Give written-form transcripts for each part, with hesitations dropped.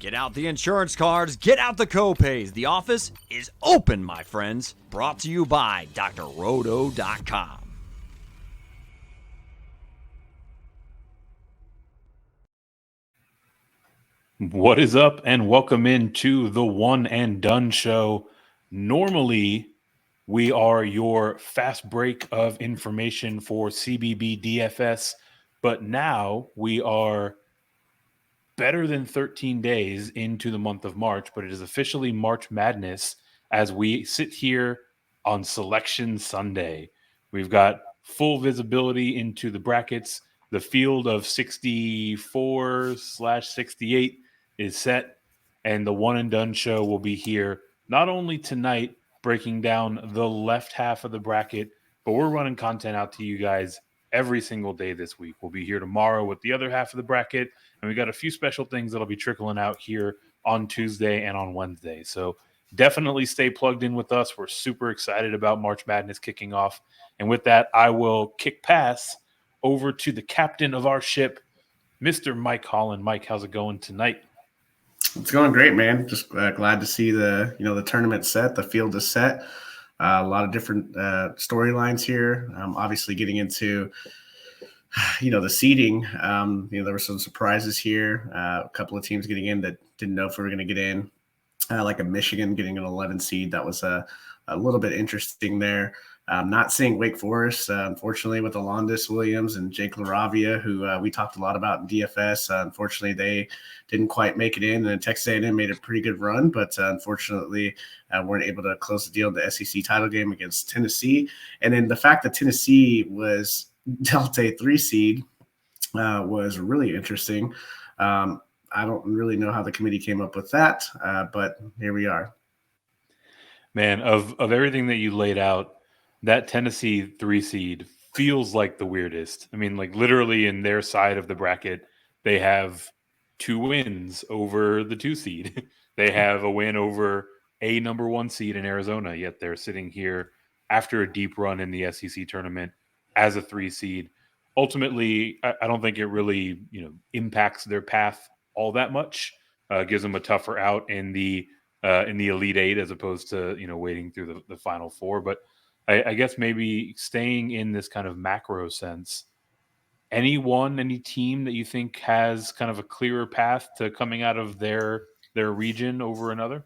Get out the insurance cards, get out the copays. The office is open, my friends. Brought to you by drroto.com. What is up, and welcome into the One and Done Show. Normally, we are your fast break of information for CBB DFS, but now we are better than 13 days into the month of March, but it is officially March Madness as we sit here on Selection Sunday. We've got full visibility into the brackets. The field of 64/68 is set, and the One and Done Show will be here not only tonight breaking down the left half of the bracket, but we're running content out to you guys every single day this week. We'll be here tomorrow with the other half of the bracket, and we got a few special things that'll be trickling out here on Tuesday and on Wednesday. So definitely stay plugged in with us. We're super excited about March Madness kicking off. And with that, I will kick pass over to the captain of our ship, Mr. Mike Holland. Mike, how's it going tonight? It's going great, man. Just glad to see the tournament set. The field is set. A lot of different storylines here. Obviously, getting into the seeding. There were some surprises here. A couple of teams getting in that didn't know if we were going to get in. Like a Michigan getting an 11 seed. That was a little bit interesting there. Not seeing Wake Forest, unfortunately, with Alondis Williams and Jake LaRavia, who we talked a lot about in DFS. Unfortunately, they didn't quite make it in, and Texas A&M made a pretty good run, but unfortunately weren't able to close the deal in the SEC title game against Tennessee. And then the fact that Tennessee was dealt a 3 seed was really interesting. I don't really know how the committee came up with that, but here we are. Man, of everything that you laid out, that Tennessee 3 seed feels like the weirdest. I mean, like literally in their side of the bracket, they have 2 wins over the 2 seed. They have a win over a number 1 seed in Arizona, yet they're sitting here after a deep run in the SEC tournament as a 3 seed. Ultimately, I don't think it really, impacts their path all that much. Gives them a tougher out in the Elite Eight as opposed to, waiting through the Final Four. But I guess maybe staying in this kind of macro sense, any team that you think has kind of a clearer path to coming out of their region over another?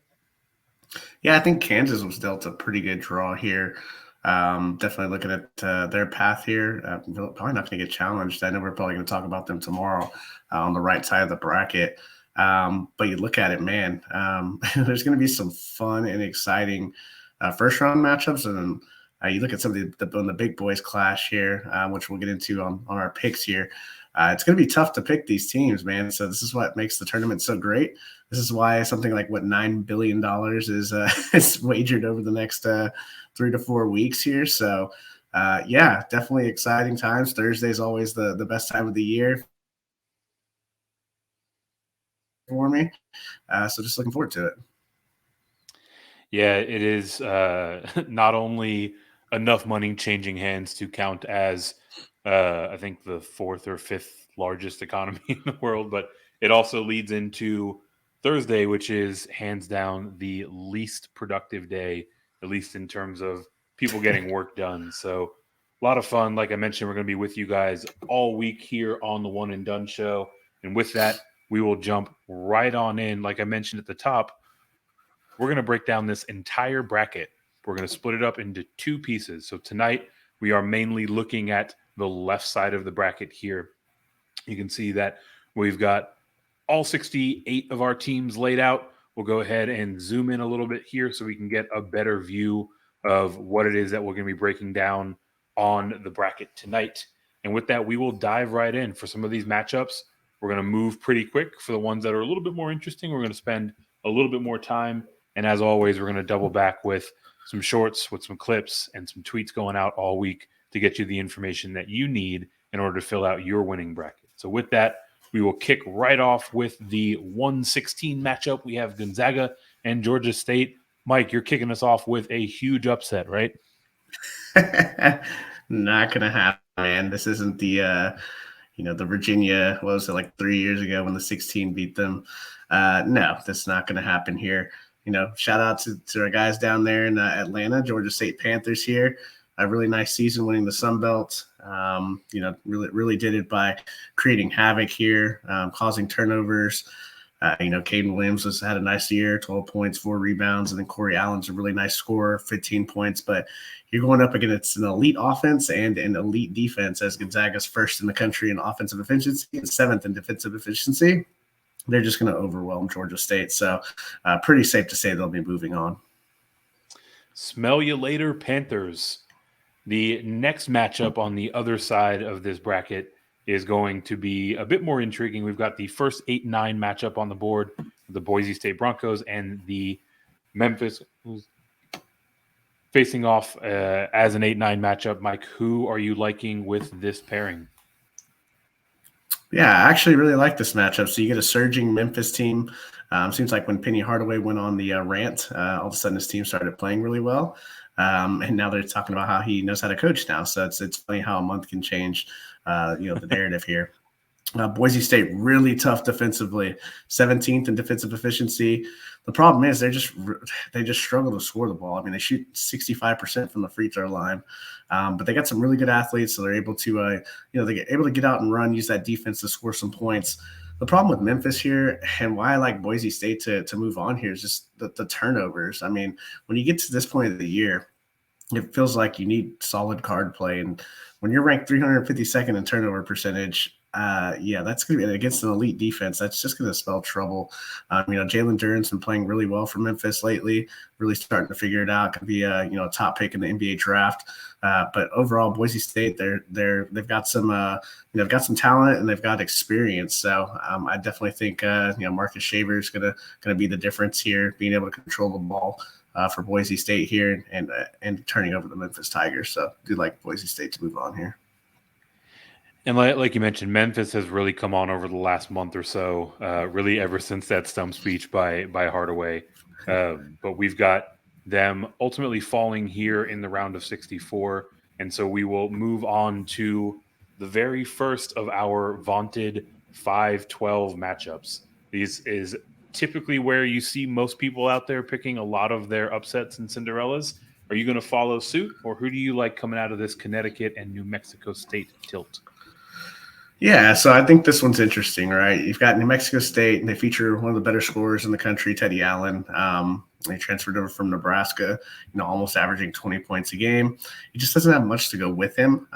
Yeah, I think Kansas was dealt a pretty good draw here. Definitely looking at their path here. Probably not going to get challenged. I know we're probably going to talk about them tomorrow on the right side of the bracket. But you look at it, man, there's going to be some fun and exciting first-round matchups. And you look at some of the big boys clash here, which we'll get into on our picks here. It's going to be tough to pick these teams, man. So this is what makes the tournament so great. This is why something like $9 billion is wagered over the next 3 to 4 weeks here. So, yeah, definitely exciting times. Thursday is always the best time of the year for me. So just looking forward to it. Yeah, it is not only enough money changing hands to count as I think the 4th or 5th largest economy in the world, but it also leads into Thursday, which is hands down the least productive day, at least in terms of people getting work done. So a lot of fun. Like I mentioned, we're going to be with you guys all week here on the One and Done Show. And with that, we will jump right on in. Like I mentioned at the top, we're going to break down this entire bracket. We're going to split it up into 2 pieces. So tonight, we are mainly looking at the left side of the bracket here. You can see that we've got all 68 of our teams laid out. We'll go ahead and zoom in a little bit here so we can get a better view of what it is that we're going to be breaking down on the bracket tonight. And with that, we will dive right in. For some of these matchups, we're going to move pretty quick. For the ones that are a little bit more interesting, we're going to spend a little bit more time. And as always, we're going to double back with some shorts, with some clips, and some tweets going out all week to get you the information that you need in order to fill out your winning bracket. So with that, we will kick right off with the 116 matchup. We have Gonzaga and Georgia State. Mike, you're kicking us off with a huge upset, right? Not going to happen, man. This isn't the the Virginia, what was it, like 3 years ago when the 16 beat them. No, that's not going to happen here. Shout out to our guys down there in Atlanta, Georgia State Panthers here. A really nice season winning the Sun Belt. Really did it by creating havoc here, causing turnovers. Caden Williams had a nice year, 12 points, 4 rebounds, and then Corey Allen's a really nice scorer, 15 points. But you're going up against an elite offense and an elite defense, as Gonzaga's first in the country in offensive efficiency and 7th in defensive efficiency. They're just going to overwhelm Georgia State. So pretty safe to say they'll be moving on. Smell you later, Panthers. The next matchup on the other side of this bracket is going to be a bit more intriguing. We've got the first 8-9 matchup on the board, the Boise State Broncos and the Memphis facing off as an 8-9 matchup. Mike, who are you liking with this pairing? Yeah, I actually really like this matchup. So you get a surging Memphis team. Seems like when Penny Hardaway went on the rant, all of a sudden his team started playing really well. And now they're talking about how he knows how to coach now. So it's funny how a month can change, the narrative here. Boise State, really tough defensively, 17th in defensive efficiency. The problem is they just struggle to score the ball. I mean, they shoot 65% from the free throw line, but they got some really good athletes, so they're able to, they get able to get out and run, use that defense to score some points. The problem with Memphis here, and why I like Boise State to move on here, is just the turnovers. I mean, when you get to this point of the year, it feels like you need solid card play, and when you're ranked 352nd in turnover percentage, that's going to be against an elite defense. That's just going to spell trouble. Jalen Duren's been playing really well for Memphis lately, really starting to figure it out. Could be a top pick in the NBA draft. But overall, Boise State, they've got some talent and they've got experience. So I definitely think Marcus Shaver is going to be the difference here, being able to control the ball for Boise State here and turning over the Memphis Tigers. So I do like Boise State to move on here. And like you mentioned, Memphis has really come on over the last month or so, really ever since that stump speech by Hardaway. But we've got them ultimately falling here in the round of 64. And so we will move on to the very first of our vaunted 5-12 matchups. These is typically where you see most people out there picking a lot of their upsets and Cinderellas. Are you going to follow suit, or who do you like coming out of this Connecticut and New Mexico State tilt? Yeah, so I think this one's interesting, right? You've got New Mexico State, and they feature one of the better scorers in the country, Teddy Allen. They transferred over from Nebraska, almost averaging 20 points a game. He just doesn't have much to go with him.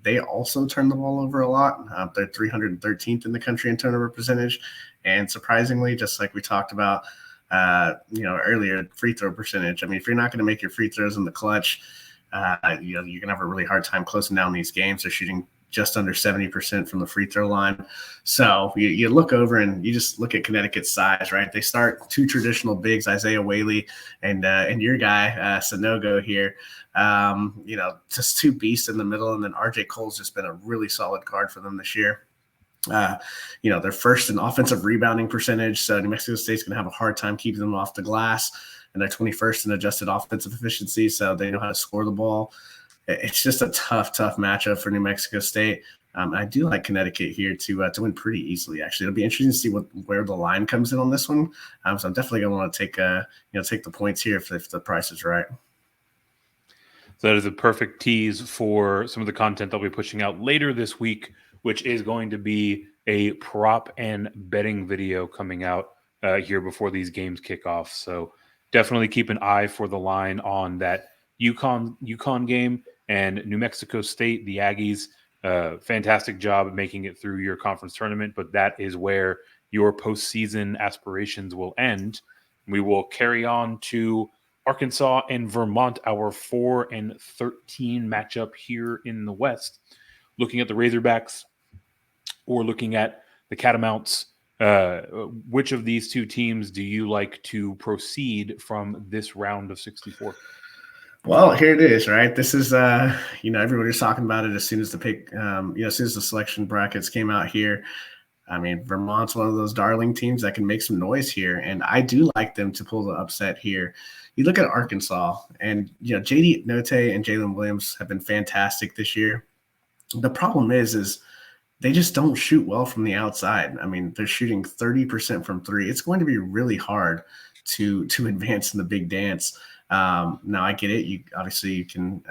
They also turn the ball over a lot. They're 313th in the country in turnover percentage. And surprisingly, just like we talked about, earlier, free throw percentage. I mean, if you're not going to make your free throws in the clutch, you're going to have a really hard time closing down these games. They're shooting just under 70% from the free throw line. So you look over and you just look at Connecticut's size, right? They start 2 traditional bigs, Isaiah Whaley and your guy, Sanogo here. Just 2 beasts in the middle. And then RJ Cole's just been a really solid card for them this year. They're first in offensive rebounding percentage. So New Mexico State's going to have a hard time keeping them off the glass. And they're 21st in adjusted offensive efficiency. So they know how to score the ball. It's just a tough matchup for New Mexico State. I do like Connecticut here to win pretty easily. Actually, it'll be interesting to see where the line comes in on this one. So I'm definitely going to want to take the points here if the price is right. So that is a perfect tease for some of the content I'll be pushing out later this week, which is going to be a prop and betting video coming out here before these games kick off. So definitely keep an eye for the line on that UConn game. And New Mexico State, the Aggies, fantastic job at making it through your conference tournament, but that is where your postseason aspirations will end. We will carry on to Arkansas and Vermont, our 4-13 matchup here in the West. Looking at the Razorbacks or looking at the Catamounts, which of these 2 teams do you like to proceed from this round of 64? Well, here it is, right? This is, everybody's talking about it as soon as the pick, as soon as the selection brackets came out here. I mean, Vermont's one of those darling teams that can make some noise here, and I do like them to pull the upset here. You look at Arkansas, and, JD Notae and Jalen Williams have been fantastic this year. The problem is they just don't shoot well from the outside. I mean, they're shooting 30% from three. It's going to be really hard to advance in the big dance. Now I get it. You obviously you can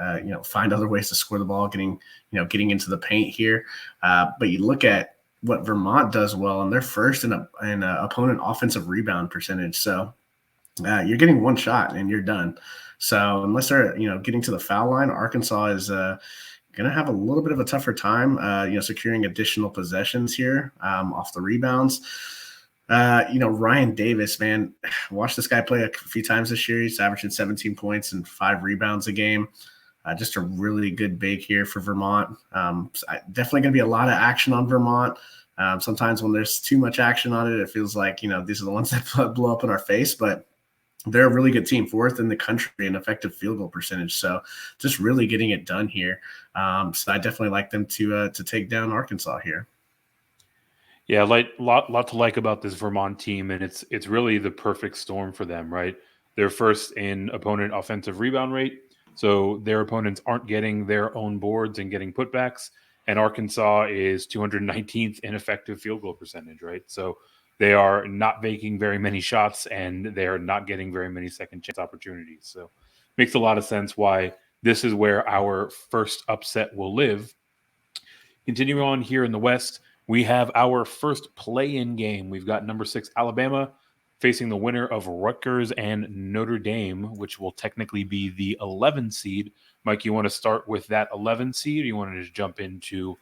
find other ways to score the ball, getting into the paint here. But you look at what Vermont does well, and they're first in opponent offensive rebound percentage. So you're getting one shot and you're done. So unless they're getting to the foul line, Arkansas is going to have a little bit of a tougher time, securing additional possessions here off the rebounds. Ryan Davis, man, watched this guy play a few times this year. He's averaging 17 points and 5 rebounds a game. Just a really good big here for Vermont. Definitely going to be a lot of action on Vermont. Sometimes when there's too much action on it, it feels like, these are the ones that blow up in our face, but they're a really good team, 4th in the country in effective field goal percentage. So just really getting it done here. So I definitely like them to take down Arkansas here. Yeah, lot to like about this Vermont team, and it's really the perfect storm for them, right? They're first in opponent offensive rebound rate, so their opponents aren't getting their own boards and getting putbacks. And Arkansas is 219th in effective field goal percentage, right? So they are not making very many shots, and they're not getting very many second chance opportunities. So makes a lot of sense why this is where our first upset will live. Continuing on here in the West, we have our first play-in game. We've got number 6 Alabama facing the winner of Rutgers and Notre Dame, which will technically be the 11 seed. Mike, you want to start with that 11 seed, or you want to just jump into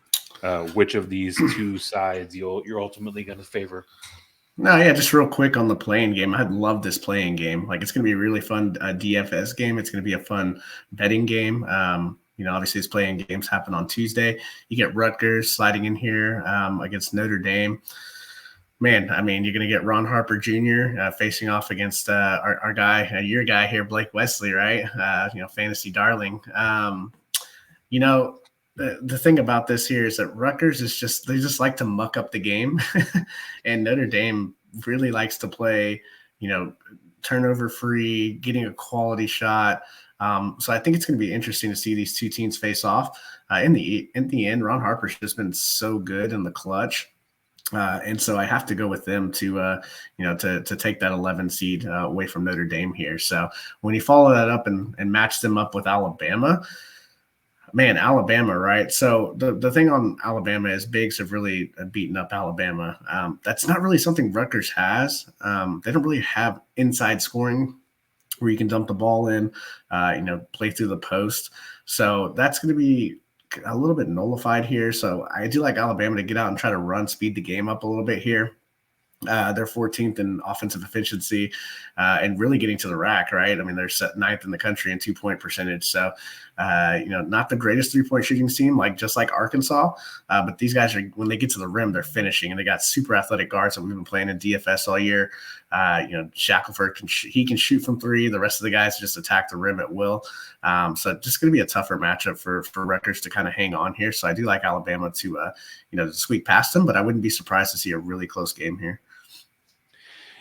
which of these two sides you're ultimately going to favor? No, yeah, just real quick on the playing game. I love this playing game. Like, it's going to be a really fun DFS game. It's going to be a fun betting game. Obviously, these playing games happen on Tuesday. You get Rutgers sliding in here against Notre Dame. Man, I mean, you're going to get Ron Harper Jr. Facing off against our guy, your guy here, Blake Wesley, right? Fantasy darling. The thing about this here is that Rutgers they just like to muck up the game. And Notre Dame really likes to play, turnover free, getting a quality shot. So I think it's going to be interesting to see these two teams face off. In the end, Ron Harper's just been so good in the clutch. And so I have to go with them to take that 11 seed away from Notre Dame here. So when you follow that up and match them up with Alabama, man, Alabama, right? So the thing on Alabama is bigs have really beaten up Alabama. That's not really something Rutgers has. They don't really have inside scoring where you can dump the ball in, play through the post. So that's going to be a little bit nullified here. So I do like Alabama to get out and try to speed the game up a little bit here. They're 14th in offensive efficiency and really getting to the rack, right? I mean, they're set 9th in the country in 2-point percentage. So, not the greatest 3-point shooting team, just like Arkansas. But these guys when they get to the rim, they're finishing, and they got super athletic guards that we've been playing in DFS all year. Shackelford can shoot from 3. The rest of the guys just attack the rim at will. So just going to be a tougher matchup for Rutgers to kind of hang on here. So I do like Alabama to squeak past them, but I wouldn't be surprised to see a really close game here.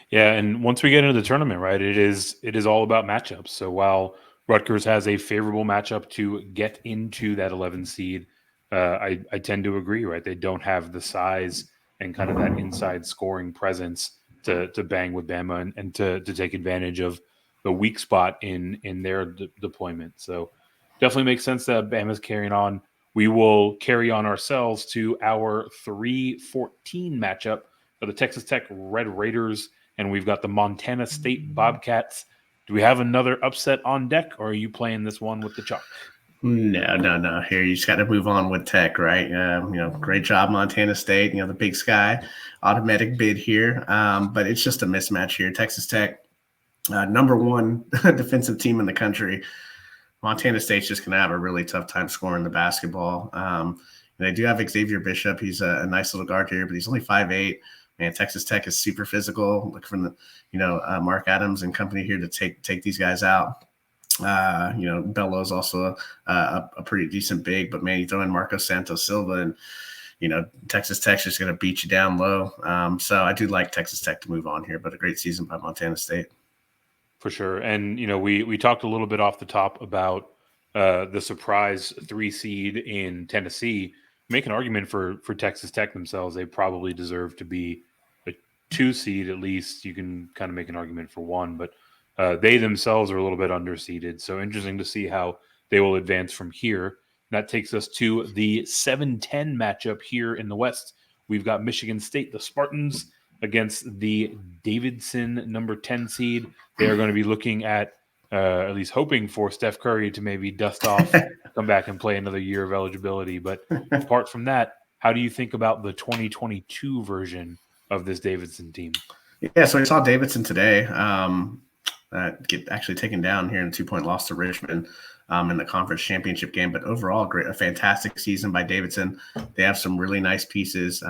Yeah, and once we get into the tournament, right, it is all about matchups. So while Rutgers has a favorable matchup to get into that 11 seed, I tend to agree, right? They don't have the size and kind of that inside scoring presence to bang with Bama and to take advantage of the weak spot in their deployment. So definitely makes sense that Bama's carrying on. We will carry on ourselves to our 3-14 matchup for the Texas Tech Red Raiders, and we've got the Montana State Bobcats. Do we have another upset on deck, or are you playing this one with the chalk? No. Here, you just got to move on with Tech, right? Great job, Montana State. The Big Sky, automatic bid here. But it's just a mismatch here. Texas Tech, number 1 defensive team in the country. Montana State's just going to have a really tough time scoring the basketball. They do have Xavier Bishop. He's a nice little guard here, but he's only 5'8". Man, Texas Tech is super physical. Look for the, Mark Adams and company here to take these guys out. Bello's also a pretty decent big, but man, you throw in Marcos Santos Silva and, Texas Tech's just going to beat you down low. So I do like Texas Tech to move on here, but a great season by Montana State. For sure. And, we talked a little bit off the top about the surprise 3 seed in Tennessee. make an argument for Texas Tech themselves. They probably deserve to be a 2 seed at least. You can kind of make an argument for 1, but they themselves are a little bit underseeded. So interesting to see how they will advance from here. That takes us to the 7-10 matchup here in the West. We've got Michigan State, the Spartans, against the Davidson number 10 seed. They are going to be looking at least hoping for Steph Curry to maybe dust off, come back and play another year of eligibility. But apart from that, how do you think about the 2022 version of this Davidson team? Yeah, so we saw Davidson today get actually taken down here in a 2-point loss to Richmond in the conference championship game. But overall, a fantastic season by Davidson. They have some really nice pieces.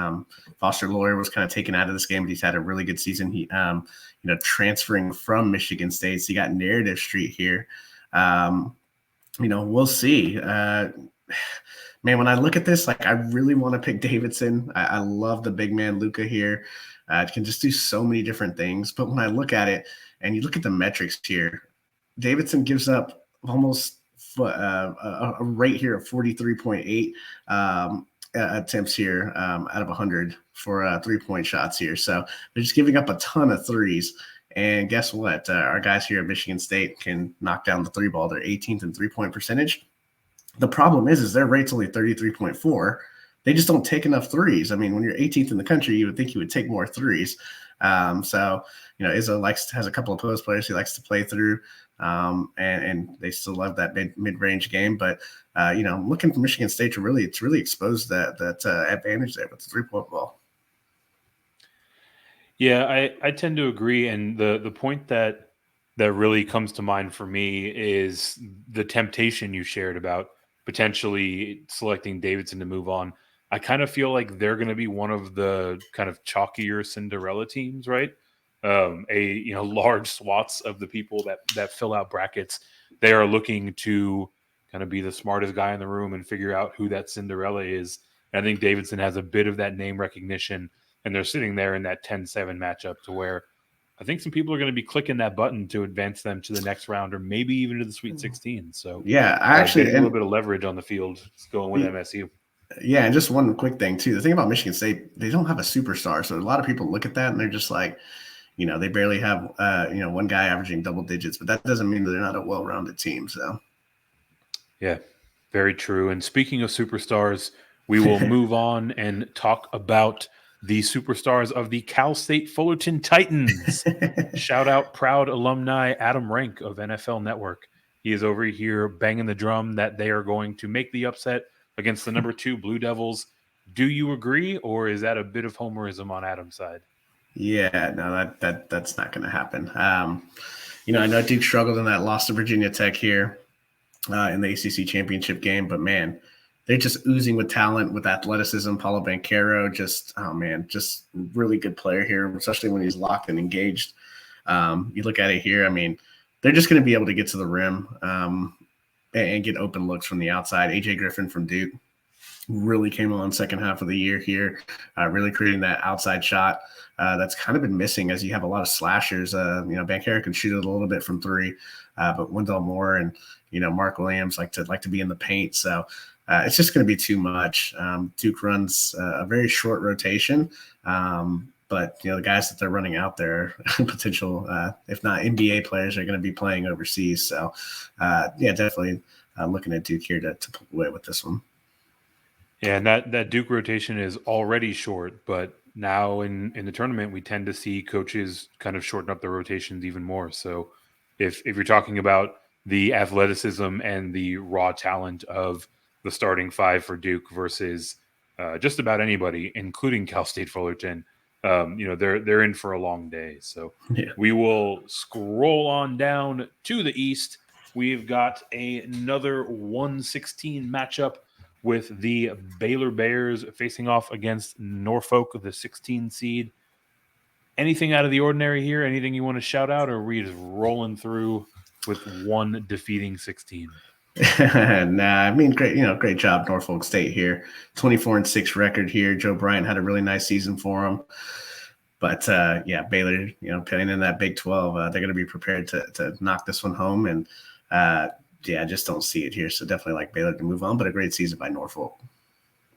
Foster Loyer was kind of taken out of this game, but he's had a really good season. He, transferring from Michigan State, so you got Narrative Street here. We'll see. Man, when I look at this, I really want to pick Davidson. I love the big man Luka here. Can just do so many different things. But when I look at it, and you look at the metrics here, Davidson gives up almost a rate here of 43.8 attempts here out of 100 for 3-point shots here. So they're just giving up a ton of threes. And guess what? Our guys here at Michigan State can knock down the 3 ball. They're 18th in 3-point percentage. The problem is their rate's only 33.4. They just don't take enough threes. I mean, when you're 18th in the country, you would think you would take more threes. Izzo has a couple of post players he likes to play through, and they still love that mid-range game. But looking for Michigan State to really expose that advantage there with the 3-point ball. Yeah, I tend to agree, and the point that really comes to mind for me is the temptation you shared about potentially selecting Davidson to move on. I kind of feel like they're going to be one of the kind of chalkier Cinderella teams, right? Large swaths of the people that fill out brackets, they are looking to kind of be the smartest guy in the room and figure out who that Cinderella is. And I think Davidson has a bit of that name recognition, and they're sitting there in that 10-7 matchup to where I think some people are going to be clicking that button to advance them to the next round or maybe even to the Sweet 16. So yeah, I actually getting a little bit of leverage on the field going with MSU. Yeah, and just one quick thing too. The thing about Michigan State, they don't have a superstar, so a lot of people look at that and they're just like, they barely have one guy averaging double digits, but that doesn't mean that they're not a well-rounded team. So, yeah, very true. And speaking of superstars, we will move on and talk about the superstars of the Cal State Fullerton Titans. Shout out proud alumni Adam Rank of NFL Network. He is over here banging the drum that they are going to make the upset against the number 2 Blue Devils. Do you agree, or is that a bit of homerism on Adam's side? Yeah, no, that's not going to happen. I know Duke struggled in that loss to Virginia Tech here in the ACC championship game, but man, they're just oozing with talent, with athleticism. Paulo Banchero, just really good player here, especially when he's locked and engaged. You look at it here, I mean, they're just going to be able to get to the rim and get open looks from the outside. AJ Griffin from Duke really came on second half of the year here, really creating that outside shot that's kind of been missing as you have a lot of slashers. Banchero can shoot it a little bit from 3, but Wendell Moore and Mark Williams like to be in the paint. So it's just going to be too much. Duke runs a very short rotation, but the guys that they're running out there, potential, if not NBA players, are going to be playing overseas. So definitely looking at Duke here to pull away with this one. Yeah, and that Duke rotation is already short, but now in the tournament, we tend to see coaches kind of shorten up the rotations even more. So if you're talking about the athleticism and the raw talent of the starting 5 for Duke versus just about anybody, including Cal State Fullerton, they're in for a long day. So we will scroll on down to the East. We've got another 1-16 matchup with the Baylor Bears facing off against Norfolk, the 16 seed. Anything out of the ordinary here? Anything you want to shout out, or are we just rolling through with one defeating 16? Nah, I mean, great job, Norfolk State here. 24-6 record here. Joe Bryant had a really nice season for them. But Baylor, playing in that Big 12, they're going to be prepared to knock this one home. And I just don't see it here. So definitely like Baylor to move on, but a great season by Norfolk.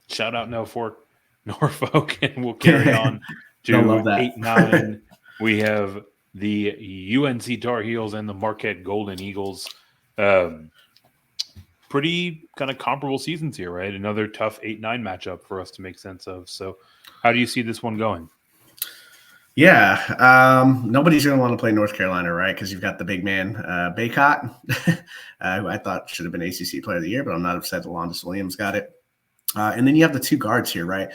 Shout out Norfolk, and we'll carry on Don't love to that. 8-9. We have the UNC Tar Heels and the Marquette Golden Eagles. Pretty kind of comparable seasons here, right? Another tough 8-9 matchup for us to make sense of. So how do you see this one going? Yeah, nobody's going to want to play North Carolina, right? Because you've got the big man, Baycott, who I thought should have been ACC Player of the Year, but I'm not upset that Londis Williams got it. And then you have the two guards here, right?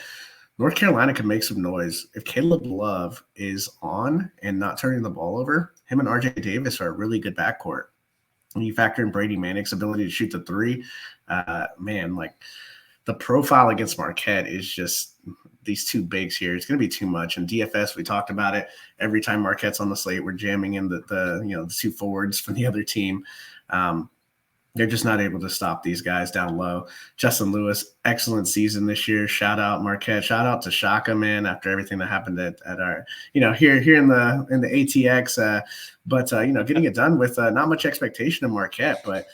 North Carolina can make some noise. If Caleb Love is on and not turning the ball over, him and RJ Davis are a really good backcourt. When you factor in Brady Manek's ability to shoot the three, man, like the profile against Marquette is just these two bigs here. It's going to be too much. And DFS, we talked about it. Every time Marquette's on the slate, we're jamming in the two forwards from the other team. They're just not able to stop these guys down low. Justin Lewis, excellent season this year. Shout out Marquette. Shout out to Shaka, man, after everything that happened at our, here in the ATX. But getting it done with not much expectation of Marquette, but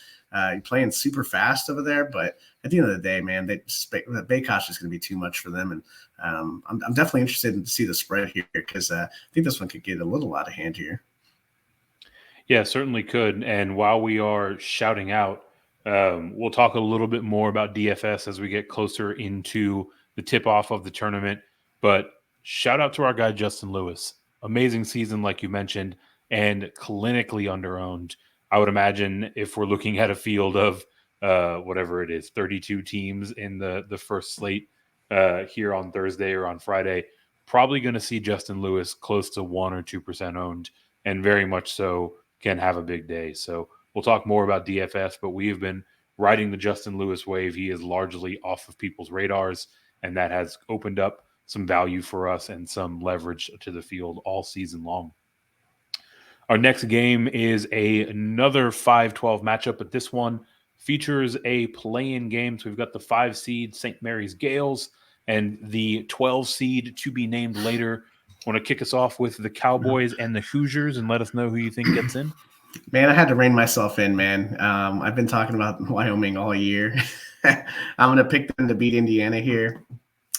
playing super fast over there. But at the end of the day, man, Baykosh is going to be too much for them. And I'm definitely interested in to see the spread here because I think this one could get a little out of hand here. Yeah, certainly could. And while we are shouting out, we'll talk a little bit more about DFS as we get closer into the tip-off of the tournament. But shout out to our guy, Justin Lewis. Amazing season, like you mentioned, and clinically underowned. I would imagine if we're looking at a field of whatever it is, 32 teams in the first slate here on Thursday or on Friday, probably going to see Justin Lewis close to 1 or 2% owned, and very much so can have a big day. So we'll talk more about DFS, but we have been riding the Justin Lewis wave. He is largely off of people's radars, and that has opened up some value for us and some leverage to the field all season long. Our next game is another 5-12 matchup, but this one features a play-in game. So we've got the 5 seed St. Mary's Gales and the 12 seed to be named later. Want to kick us off with the Cowboys and the Hoosiers and let us know who you think gets in? Man, I had to rein myself in, man. I've been talking about Wyoming all year. I'm going to pick them to beat Indiana here.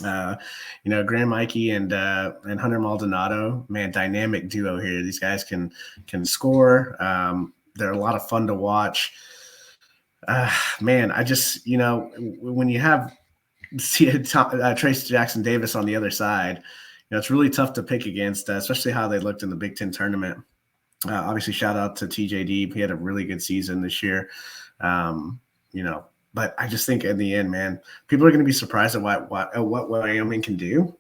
Graham Mikey and Hunter Maldonado, man, dynamic duo here. These guys can score. They're a lot of fun to watch. Man, I just, when you have Trace Jackson Davis on the other side, it's really tough to pick against, especially how they looked in the Big Ten tournament. Obviously, shout out to TJD. He had a really good season this year. But I just think in the end, man, people are going to be surprised at what Wyoming can do.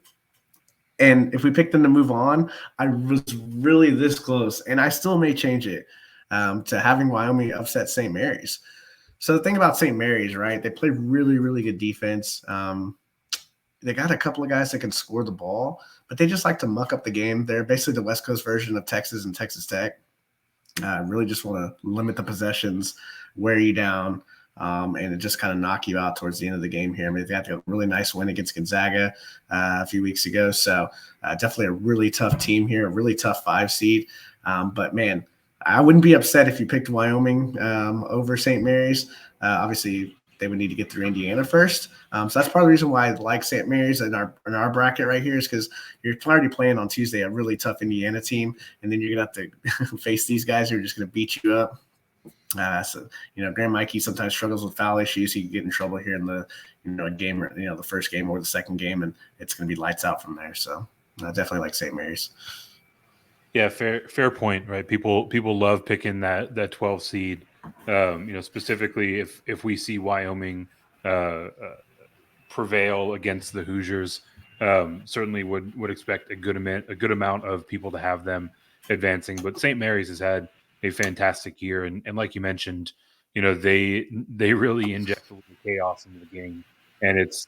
And if we pick them to move on, I was really this close, and I still may change it to having Wyoming upset St. Mary's. So the thing about St. Mary's, right, they play really, really good defense. They got a couple of guys that can score the ball, but they just like to muck up the game. They're basically the West Coast version of Texas and Texas Tech. Really just want to limit the possessions, wear you down, and just kind of knock you out towards the end of the game here. I mean, they got a really nice win against Gonzaga a few weeks ago. So definitely a really tough team here, a really tough 5 seed. But, man, I wouldn't be upset if you picked Wyoming over St. Mary's. Obviously, they would need to get through Indiana first. So that's part of the reason why I like St. Mary's in our bracket right here is because you're already playing on Tuesday a really tough Indiana team, and then you're going to have to face these guys who are just going to beat you up. Graham Mikey sometimes struggles with foul issues. He can get in trouble here in the game, the first game or the second game, and it's going to be lights out from there. So I definitely like St. Mary's. Yeah, fair point, right? People love picking that 12 seed. Specifically if we see Wyoming prevail against the Hoosiers, certainly would expect a good amount of people to have them advancing. But St. Mary's has had a fantastic year, and like you mentioned, they really inject a little chaos into the game, and it's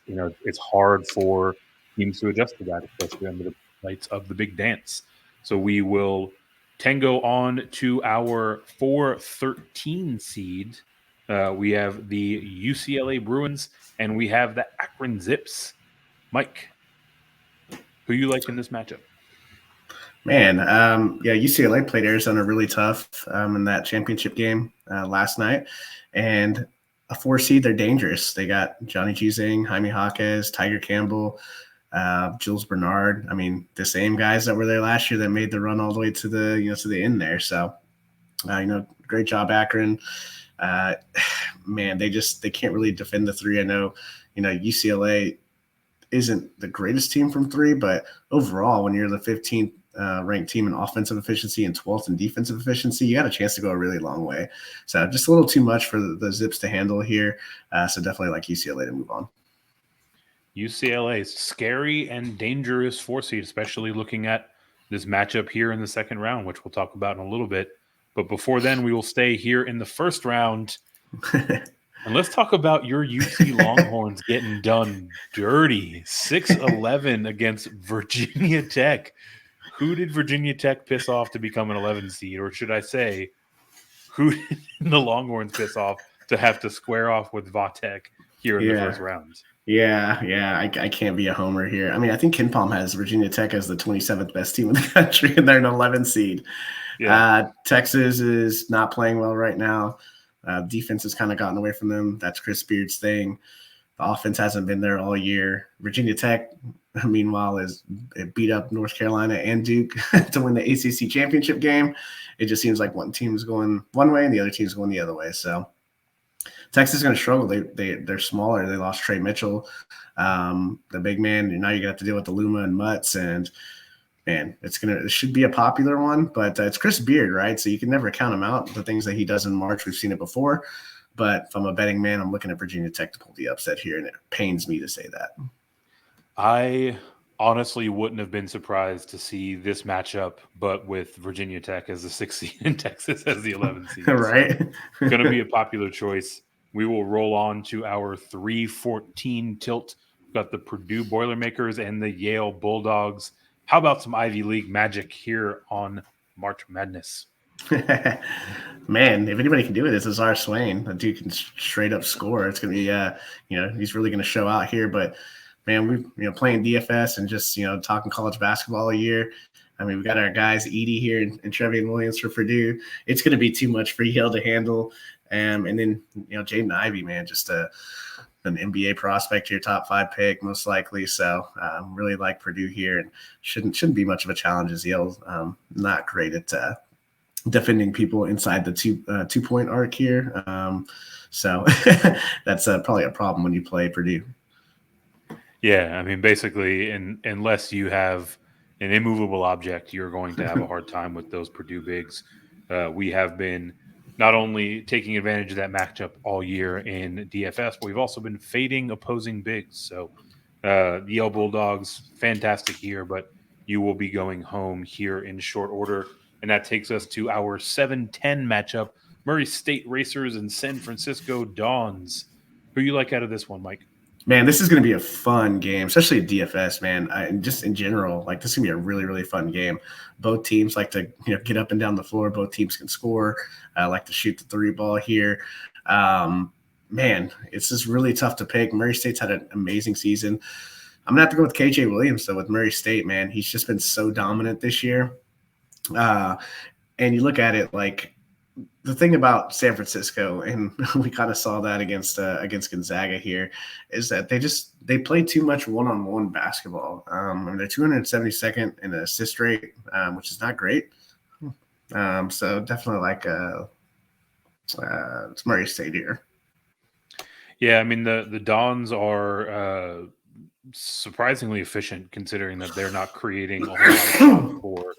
hard for teams to adjust to that, especially under the lights of the big dance. So we will tango on to our 4-13 seed. We have the UCLA Bruins, and we have the Akron Zips. Mike, who you like in this matchup? Man, UCLA played Arizona really tough in that championship game last night. And a 4 seed. They're dangerous. They got Johnny Juzang, Jaime Jaquez, Tiger Campbell, Jules Bernard. I mean, the same guys that were there last year that made the run all the way to the end there. So, great job, Akron. Man, they can't really defend the three. I know, UCLA isn't the greatest team from three, but overall, when you're the 15th ranked team in offensive efficiency and 12th in defensive efficiency, you got a chance to go a really long way. So just a little too much for the Zips to handle here. So definitely like UCLA to move on. UCLA, scary and dangerous 4 seed, especially looking at this matchup here in the second round, which we'll talk about in a little bit. But before then, we will stay here in the first round. And let's talk about your UT Longhorns getting done dirty. 6-11 against Virginia Tech. Who did Virginia Tech piss off to become an 11 seed? Or should I say, who did the Longhorns piss off to have to square off with Vatek here in the first round? Yeah. I can't be a homer here. I mean, I think KenPom has Virginia Tech as the 27th best team in the country, and they're an 11 seed. Yeah. Texas is not playing well right now. Defense has kind of gotten away from them. That's Chris Beard's thing. The offense hasn't been there all year. Virginia Tech, meanwhile, it beat up North Carolina and Duke to win the ACC championship game. It just seems like one team's going one way and the other team's going the other way. So Texas is going to struggle. They're smaller. They lost Trey Mitchell, the big man. And now you're going to have to deal with the Luma and Mutts. And, man, it should be a popular one. But it's Chris Beard, right? So you can never count him out. The things that he does in March, we've seen it before. But if I'm a betting man, I'm looking at Virginia Tech to pull the upset here, and it pains me to say that. I honestly wouldn't have been surprised to see this matchup, but with Virginia Tech as the 6th seed and Texas as the 11th seed. Right. So, going to be a popular choice. We will roll on to our 3-14 tilt. We've got the Purdue Boilermakers and the Yale Bulldogs. How about some Ivy League magic here on March Madness? Man, if anybody can do it, it's Azar Swain. That dude can straight up score. It's going to be, he's really going to show out here. But, man, we playing DFS and just, talking college basketball a year. I mean, we got our guys, Edey here and Trevian Williams for Purdue. It's going to be too much for Yale to handle. And then, Jaden Ivey, man, just an NBA prospect here, top 5 pick, most likely. So really like Purdue here, and shouldn't be much of a challenge as Yale's not great at defending people inside the 2-point arc here. So that's probably a problem when you play Purdue. Yeah, I mean, basically, unless you have an immovable object, you're going to have a hard time with those Purdue bigs. We have been not only taking advantage of that matchup all year in DFS, but we've also been fading opposing bigs. So the Yale Bulldogs, fantastic year, but you will be going home here in short order. And that takes us to our 7-10 matchup, Murray State Racers and San Francisco Dons. Who you like out of this one, Mike? Man, this is going to be a fun game, especially at DFS, man. And just in general, like this is going to be a really, really fun game. Both teams like to get up and down the floor. Both teams can score. I like to shoot the 3 ball here. Man, it's just really tough to pick. Murray State's had an amazing season. I'm going to have to go with KJ Williams, though, with Murray State, man. He's just been so dominant this year. And you look at it like the thing about San Francisco, and we kind of saw that against Gonzaga here, is that they play too much one-on-one basketball. I mean, they're 272nd in the assist rate, which is not great. So definitely like it's Murray State here. Yeah, I mean the Dons are surprisingly efficient considering that they're not creating a whole lot of shots for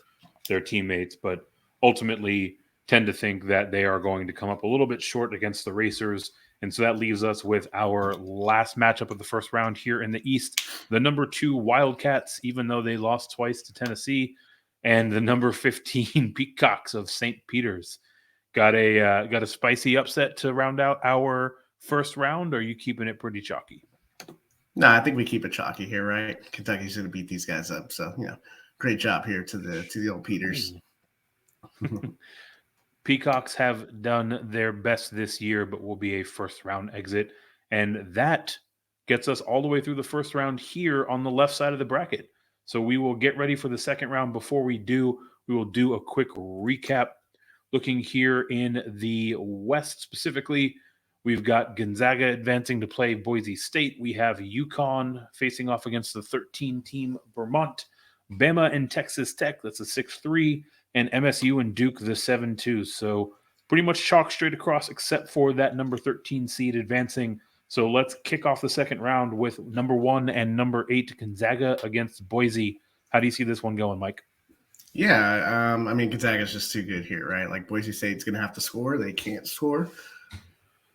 their teammates, but ultimately tend to think that they are going to come up a little bit short against the Racers. And so that leaves us with our last matchup of the first round here in the East. The number 2 Wildcats, even though they lost twice to Tennessee, and the number 15 Peacocks of St. Peter's. Got a spicy upset to round out our first round, or are you keeping it pretty chalky? No, I think we keep it chalky here, right? Kentucky's going to beat these guys up. So, great job here to the old Peters. Peacocks have done their best this year, but will be a first-round exit. And that gets us all the way through the first round here on the left side of the bracket. So we will get ready for the second round. Before we do, we will do a quick recap. Looking here in the West specifically, We've got Gonzaga advancing to play Boise State. We have UConn facing off against the 13-team Vermont. Bama and Texas Tech, that's a 6-3. And MSU and Duke, the 7-2. So pretty much chalk straight across except for that number 13 seed advancing. So let's kick off the second round with number 1 and number 8 Gonzaga against Boise. How do you see this one going, Mike? Yeah, I mean, Gonzaga's just too good here, right? Like Boise State's going to have to score. They can't score.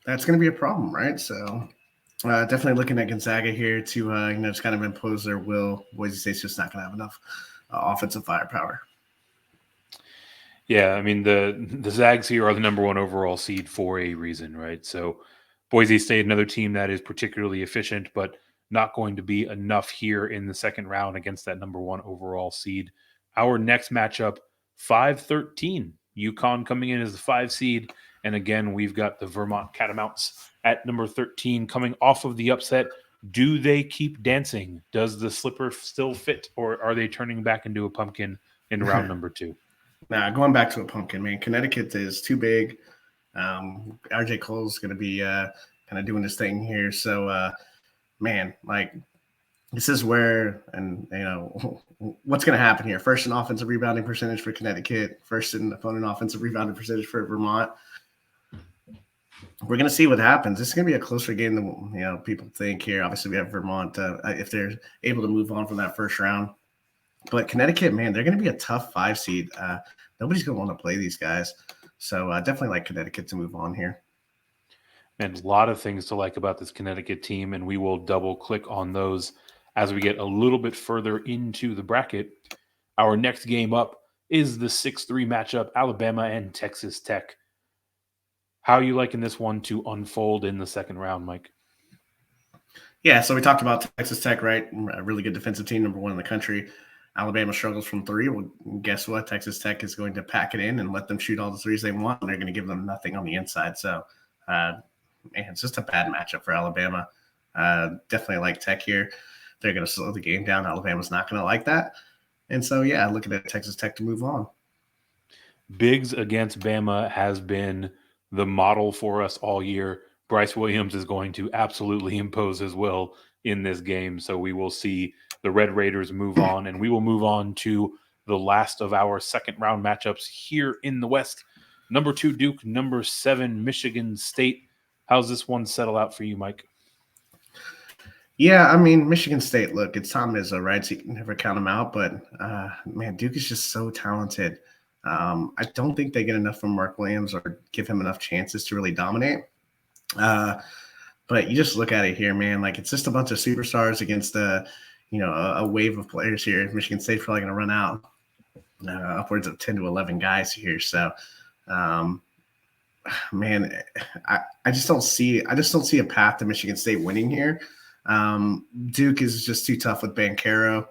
That's going to be a problem, right? So definitely looking at Gonzaga here to, just kind of impose their will. Boise State's just not going to have enough offensive firepower. Yeah, I mean, the Zags here are the number 1 overall seed for a reason, right? So Boise State, another team that is particularly efficient, but not going to be enough here in the second round against that number 1 overall seed. Our next matchup, 5-13. UConn coming in as the 5 seed. And again, we've got the Vermont Catamounts at number 13 coming off of the upset. Do they keep dancing? Does the slipper still fit, or are they turning back into a pumpkin in round number 2? Nah, going back to a pumpkin, man. Connecticut is too big. RJ Cole's going to be kind of doing this thing here. So, man, like this is where, and what's going to happen here. First in offensive rebounding percentage for Connecticut. First in opponent offensive rebounding percentage for Vermont. We're going to see what happens. This is going to be a closer game than people think here. Obviously, we have Vermont if they're able to move on from that first round. But Connecticut, man, they're going to be a tough 5 seed. Nobody's going to want to play these guys. So definitely like Connecticut to move on here. And a lot of things to like about this Connecticut team, and we will double click on those as we get a little bit further into the bracket. Our next game up is the 6-3 matchup, Alabama and Texas Tech. How are you liking this one to unfold in the second round, Mike? Yeah, so we talked about Texas Tech, right? A really good defensive team, number 1 in the country. Alabama struggles from 3. Well, guess what? Texas Tech is going to pack it in and let them shoot all the threes they want, and they're going to give them nothing on the inside. So, man, it's just a bad matchup for Alabama. Definitely like Tech here. They're going to slow the game down. Alabama's not going to like that. And so, yeah, looking at Texas Tech to move on. Bigs against Bama has been the model for us all year. Bryce Williams is going to absolutely impose his will in this game. So we will see the Red Raiders move on, and we will move on to the last of our second round matchups here in the West. Number 2, Duke. Number 7, Michigan State. How's this one settle out for you, Mike? Yeah, I mean, Michigan State, look, it's Tom Izzo, right? So you can never count them out. But, man, Duke is just so talented. I don't think they get enough from Mark Williams or give him enough chances to really dominate. But you just look at it here, man. Like, it's just a bunch of superstars against a wave of players here. Michigan State's probably going to run out upwards of 10 to 11 guys here. So, man, I just don't see a path to Michigan State winning here. Duke is just too tough with Banchero.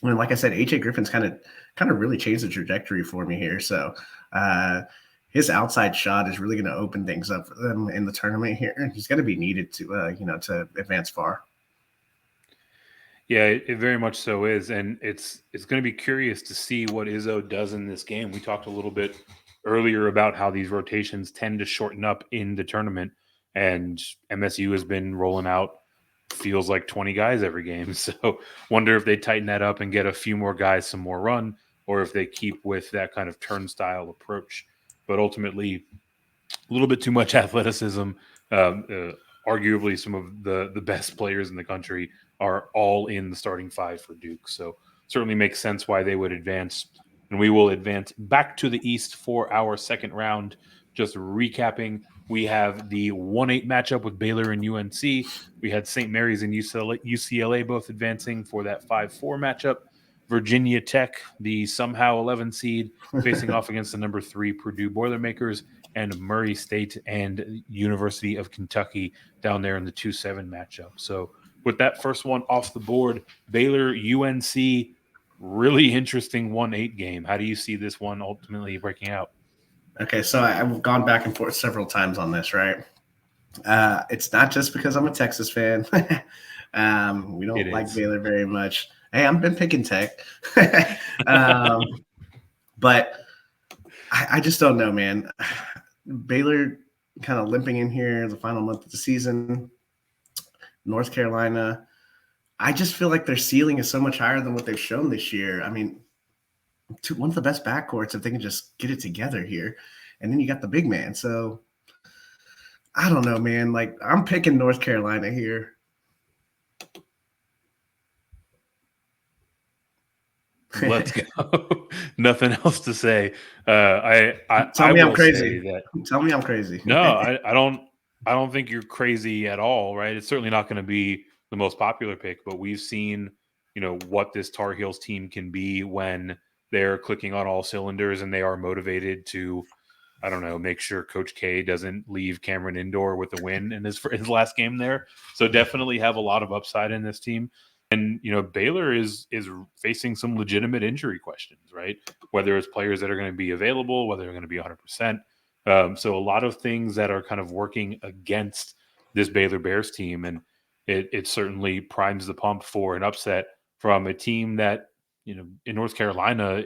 And like I said, AJ Griffin's kind of really changed the trajectory for me here. So his outside shot is really going to open things up for them in the tournament here. He's going to be needed to to advance far. Yeah, it very much so is, and it's going to be curious to see what Izzo does in this game. We talked a little bit earlier about how these rotations tend to shorten up in the tournament, and MSU has been rolling out feels like 20 guys every game. So wonder if they tighten that up and get a few more guys some more run, or if they keep with that kind of turnstile approach. But ultimately, a little bit too much athleticism. Arguably, some of the best players in the country are all in the starting 5 for Duke. So certainly makes sense why they would advance. And we will advance back to the East for our second round. Just recapping, we have the 1-8 matchup with Baylor and UNC. We had St. Mary's and UCLA both advancing for that 5-4 matchup. Virginia Tech, the somehow 11 seed, facing off against the number 3 Purdue Boilermakers, and Murray State and University of Kentucky down there in the 2-7 matchup. So with that first one off the board, Baylor UNC, really interesting 1-8 game. How do you see this one ultimately breaking out? Okay, so I've gone back and forth several times on this, right? It's not just because I'm a Texas fan. We don't like Baylor very much. Hey, I've been picking Tech. But I just don't know, man. Baylor, kind of limping in here the final month of the season. North Carolina, I just feel like their ceiling is so much higher than what they've shown this year. I mean, one of the best backcourts if they can just get it together here. And then you got the big man. So I don't know, man. Like, I'm picking North Carolina here. Let's go. Nothing else to say. I me I'm will crazy. say that. Tell me I'm crazy. No, I don't think you're crazy at all, right? It's certainly not going to be the most popular pick, but we've seen, what this Tar Heels team can be when they're clicking on all cylinders and they are motivated to, I don't know, make sure Coach K doesn't leave Cameron Indoor with a win in his last game there. So definitely have a lot of upside in this team. And Baylor is facing some legitimate injury questions, right? Whether it's players that are going to be available, whether they're going to be 100%. So a lot of things that are kind of working against this Baylor Bears team, and it certainly primes the pump for an upset from a team that in North Carolina,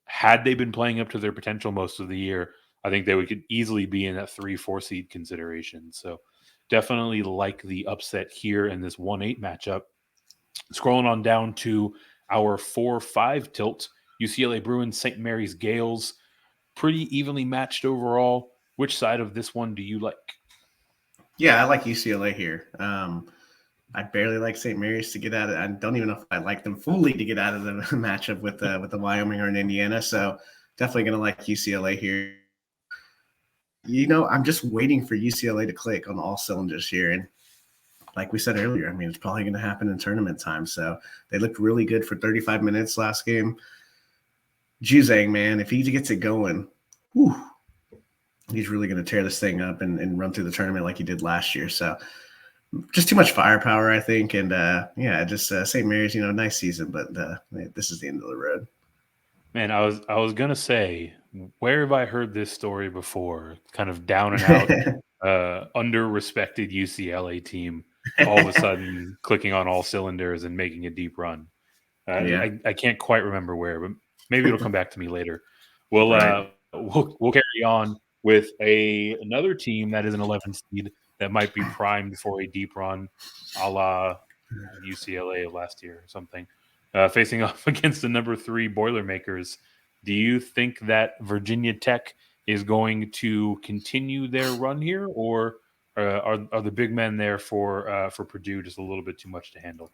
had they been playing up to their potential most of the year, I think they could easily be in that 3-4 seed consideration. So definitely like the upset here in this 1-8 matchup. Scrolling on down to our 4-5 tilt, UCLA Bruins, St. Mary's Gales, pretty evenly matched overall. Which side of this one do you like? Yeah, I like UCLA here. I barely like St. Mary's to get out of it. I don't even know if I like them fully to get out of the matchup with the Wyoming or in Indiana. So definitely going to like UCLA here. I'm just waiting for UCLA to click on all cylinders here. And like we said earlier, I mean, it's probably going to happen in tournament time. So they looked really good for 35 minutes last game. Juzang, man, if he gets it going, he's really going to tear this thing up and run through the tournament like he did last year. So just too much firepower, I think. And just St. Mary's, nice season, but this is the end of the road. Man, I was gonna say, where have I heard this story before? Kind of down and out, under-respected UCLA team, all of a sudden clicking on all cylinders and making a deep run. I can't quite remember where, but maybe it'll come back to me later. We'll carry on with another team that is an 11 seed that might be primed for a deep run, a la UCLA of last year or something. Facing off against the number 3 Boilermakers. Do you think that Virginia Tech is going to continue their run here, or are the big men there for Purdue just a little bit too much to handle?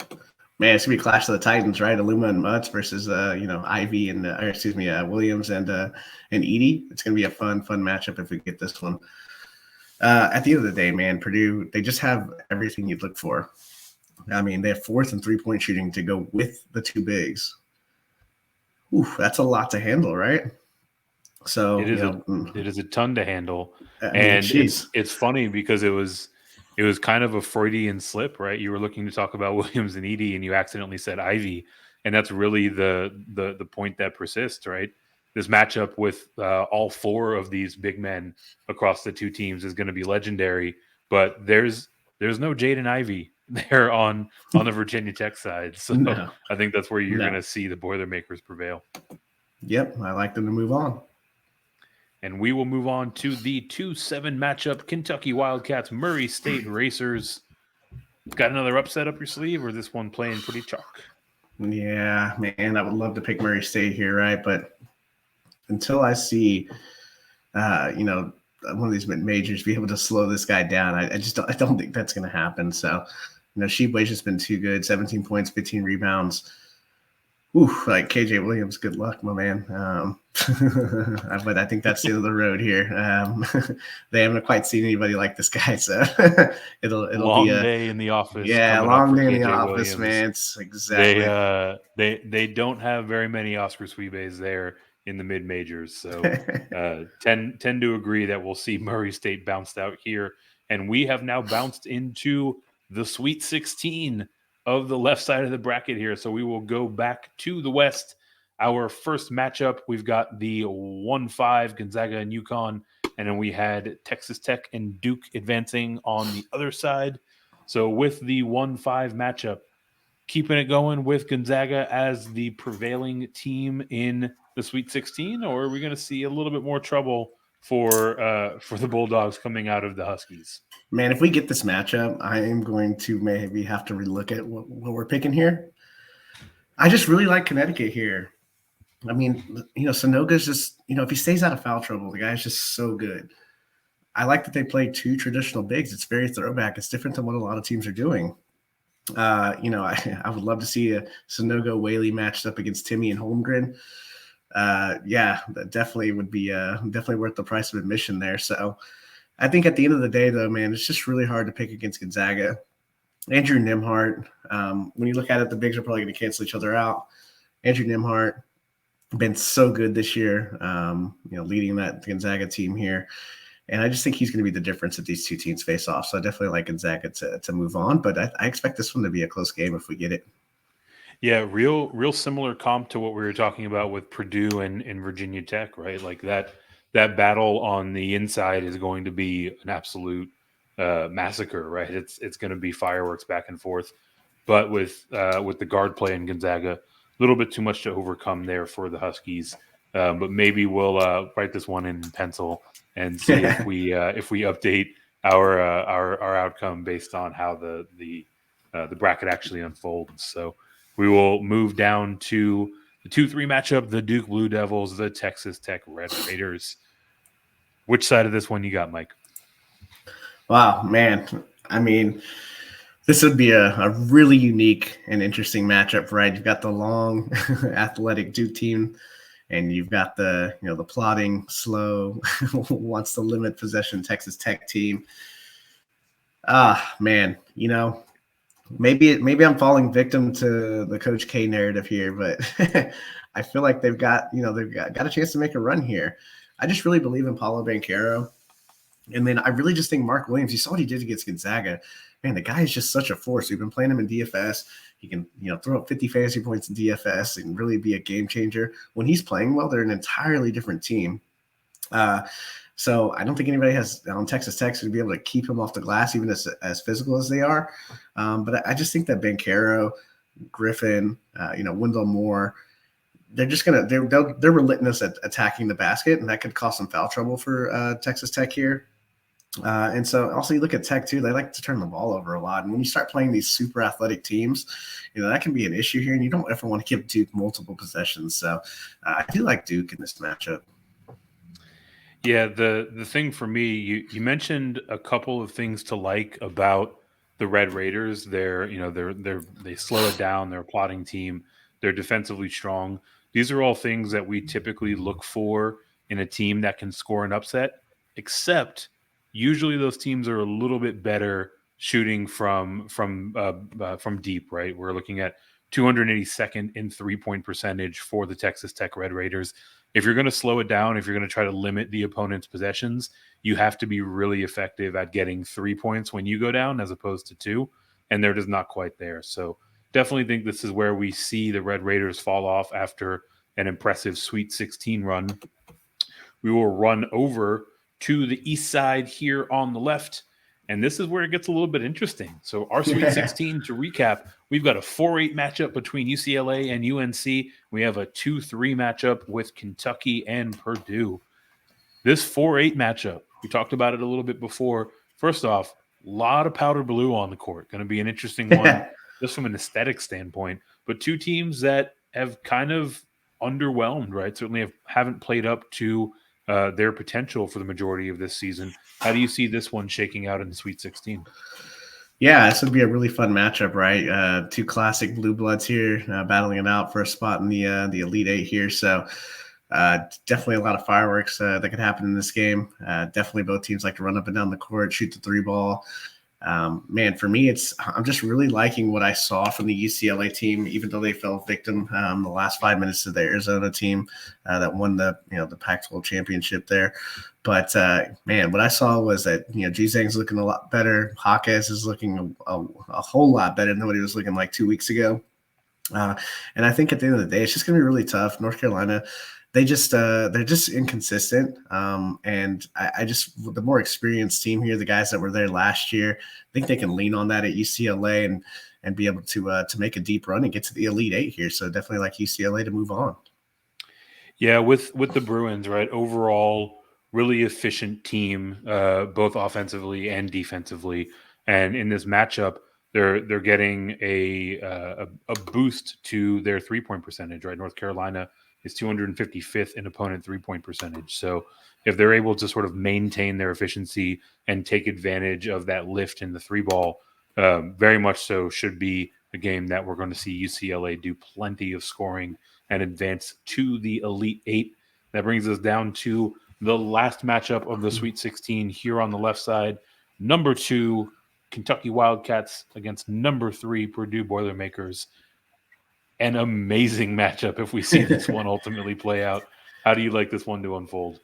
Man, it's gonna be Clash of the Titans, right? Aluma and Mutz versus Ivy and Williams and Edie. It's gonna be a fun matchup if we get this one. At the end of the day, man, Purdue, they just have everything you'd look for. I mean, they have 4th and 3-point shooting to go with the 2 bigs. That's a lot to handle, right? So it is a ton to handle, and it's funny because it was kind of a Freudian slip, right? You were looking to talk about Williams and Edie, and you accidentally said Ivy, and that's really the point that persists, right? This matchup with all 4 of these big men across the 2 teams is going to be legendary, but there's no Jaden Ivey there on the Virginia Tech side. So no. I think that's where you're going to see the Boilermakers prevail. Yep, I like them to move on. And we will move on to the 2-7 matchup, Kentucky Wildcats, Murray State Racers. Got another upset up your sleeve, or this one playing pretty chalk? Yeah, man, I would love to pick Murray State here, right? But until I see, one of these mid-majors be able to slow this guy down, I don't think that's going to happen. So, Sheboy's just been too good. 17 points, 15 rebounds. Like KJ Williams, good luck, my man. But I think that's the end of the road here. They haven't quite seen anybody like this guy, so it'll long be a day in the office. Yeah, long day in the office, man. It's exactly. They don't have very many Oscar Sweebes there in the mid majors, so tend to agree that we'll see Murray State bounced out here, and we have now bounced into the Sweet 16 of the left side of the bracket here. So we will go back to the West. Our first matchup, we've got the 1-5 Gonzaga and UConn, and then we had Texas Tech and Duke advancing on the other side. So with the 1-5 matchup, keeping it going with Gonzaga as the prevailing team in the Sweet 16, or are we going to see a little bit more trouble for the Bulldogs coming out of the Huskies. Man, if we get this matchup, I am going to maybe have to relook at what we're picking here. I just really like Connecticut here. I mean, Sanogo's just, if he stays out of foul trouble, the guy's just so good. I like that they play two traditional bigs. It's very throwback. It's different than what a lot of teams are doing. I would love to see a Sanogo Whaley matched up against Timmy and Holmgren. That definitely would be definitely worth the price of admission there. So I think at the end of the day, though, man, it's just really hard to pick against Gonzaga. Andrew Nimhart, when you look at it, the bigs are probably going to cancel each other out. Andrew Nimhart been so good this year, leading that Gonzaga team here. And I just think he's going to be the difference if these two teams face off. So I definitely like Gonzaga to move on, but I expect this one to be a close game if we get it. Yeah, real similar comp to what we were talking about with Purdue and Virginia Tech, right? Like that battle on the inside is going to be an absolute massacre, right? It's going to be fireworks back and forth. But with the guard play in Gonzaga, a little bit too much to overcome there for the Huskies. But maybe we'll write this one in pencil and see if we update our outcome based on how the bracket actually unfolds. So we will move down to the 2-3 matchup: the Duke Blue Devils, the Texas Tech Red Raiders. Which side of this one you got, Mike? Wow, man! I mean, this would be a really unique and interesting matchup, right? You've got the long, athletic Duke team. And you've got the plodding, slow, wants to limit possession Texas Tech team. Man, maybe I'm falling victim to the Coach K narrative here, but I feel like they've got a chance to make a run here. I just really believe in Paulo Banchero. And then I really just think Mark Williams, you saw what he did against Gonzaga. Man, the guy is just such a force. We've been playing him in DFS. He can, throw up 50 fantasy points in DFS and really be a game changer. When he's playing well, they're an entirely different team. So I don't think anybody on Texas Tech to be able to keep him off the glass, even as physical as they are. But I just think that Banchero, Griffin, Wendell Moore, they're just they're relentless at attacking the basket, and that could cause some foul trouble for Texas Tech here. And so also you look at Tech too, they like to turn the ball over a lot. And when you start playing these super athletic teams, that can be an issue here, and you don't ever want to give Duke multiple possessions. So I do like Duke in this matchup. Yeah, the thing for me, you mentioned a couple of things to like about the Red Raiders. They slow it down, they're a plotting team, they're defensively strong. These are all things that we typically look for in a team that can score an upset, except usually those teams are a little bit better shooting from deep, right? We're looking at 282nd in 3-point percentage for the Texas Tech Red Raiders. If you're going to slow it down, if you're going to try to limit the opponent's possessions, you have to be really effective at getting 3 points when you go down as opposed to 2, and they're just not quite there. So definitely think this is where we see the Red Raiders fall off after an impressive Sweet 16 run. We will run over to the east side here on the left, and this is where it gets a little bit interesting. So our Sweet 16, to recap, we've got a 4-8 matchup between UCLA and UNC. We have a 2-3 matchup with Kentucky and Purdue. This 4-8 matchup, we talked about it a little bit before. First off, a lot of powder blue on the court. Going to be an interesting one just from an aesthetic standpoint. But two teams that have kind of underwhelmed, right? Certainly haven't played up to their potential for the majority of this season. How do you see this one shaking out in the Sweet 16? Yeah, this would be a really fun matchup, right? Two classic blue bloods here battling it out for a spot in the Elite Eight here. So definitely a lot of fireworks that could happen in this game. Definitely both teams like to run up and down the court, shoot the 3 ball. Man, for me, I'm just really liking what I saw from the UCLA team, even though they fell victim the last 5 minutes to the Arizona team that won the Pac-12 championship there. But man, what I saw was that Juzang's looking a lot better. Hawkes is looking a whole lot better than what he was looking like 2 weeks ago. And I think at the end of the day, it's just going to be really tough. North Carolina, they're just inconsistent. And I just, the more experienced team here, the guys that were there last year, I think they can lean on that at UCLA and be able to make a deep run and get to the Elite Eight here. So definitely like UCLA to move on. Yeah, with the Bruins, right? Overall, really efficient team, both offensively and defensively. And in this matchup, they're getting a boost to their 3-point percentage. Right, North Carolina is 255th in opponent 3-point percentage. So if they're able to sort of maintain their efficiency and take advantage of that lift in the 3-ball, very much so should be a game that we're going to see UCLA do plenty of scoring and advance to the Elite Eight. That brings us down to the last matchup of the Sweet 16 here on the left side. Number 2, Kentucky Wildcats against number 3, Purdue Boilermakers. An amazing matchup if we see this one ultimately play out. How do you like this one to unfold?